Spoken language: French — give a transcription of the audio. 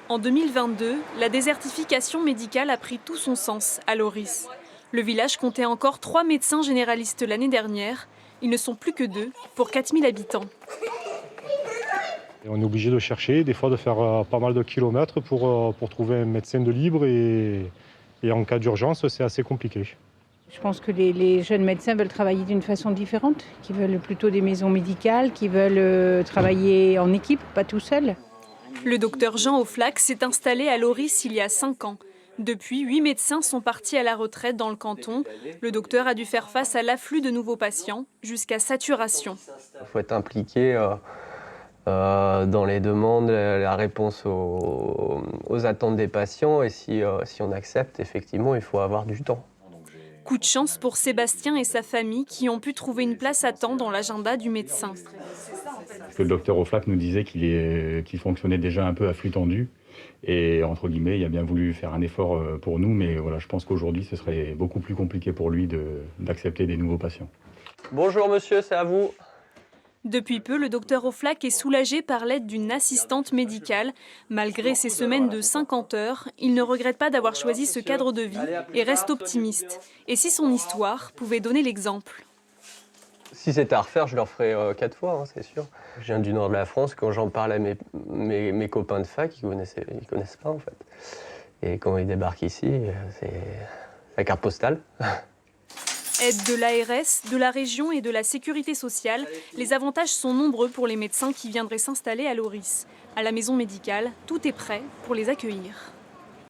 En 2022, la désertification médicale a pris tout son sens à Loris. Le village comptait encore 3 médecins généralistes l'année dernière. Ils ne sont plus que 2 pour 4000 habitants. Et on est obligé de chercher, des fois de faire pas mal de kilomètres pour trouver un médecin de libre et en cas d'urgence, c'est assez compliqué. Je pense que les jeunes médecins veulent travailler d'une façon différente, qui veulent plutôt des maisons médicales, qui veulent travailler en équipe, pas tout seul. Le docteur Jean Auflac s'est installé à Loris il y a 5 ans. Depuis, 8 médecins sont partis à la retraite dans le canton. Le docteur a dû faire face à l'afflux de nouveaux patients, jusqu'à saturation. Il faut être impliqué dans les demandes, la réponse aux attentes des patients. Et si on accepte, effectivement, il faut avoir du temps. Coup de chance pour Sébastien et sa famille qui ont pu trouver une place à temps dans l'agenda du médecin. Le docteur Auflac nous disait qu'il fonctionnait déjà un peu à flux tendu. Et entre guillemets, il a bien voulu faire un effort pour nous, mais voilà, je pense qu'aujourd'hui, ce serait beaucoup plus compliqué pour lui d'accepter des nouveaux patients. Bonjour monsieur, c'est à vous. Depuis peu, le docteur Auflac est soulagé par l'aide d'une assistante médicale. Malgré ses semaines de 50 heures, il ne regrette pas d'avoir choisi ce cadre de vie et reste optimiste. Et si son histoire pouvait donner l'exemple? Si c'était à refaire, je le referais 4 fois, hein, c'est sûr. Je viens du nord de la France, quand j'en parle à mes copains de fac, ils connaissent pas en fait. Et quand ils débarquent ici, c'est la carte postale. Aide de l'ARS, de la région et de la sécurité sociale, les avantages sont nombreux pour les médecins qui viendraient s'installer à Loris. À la maison médicale, tout est prêt pour les accueillir.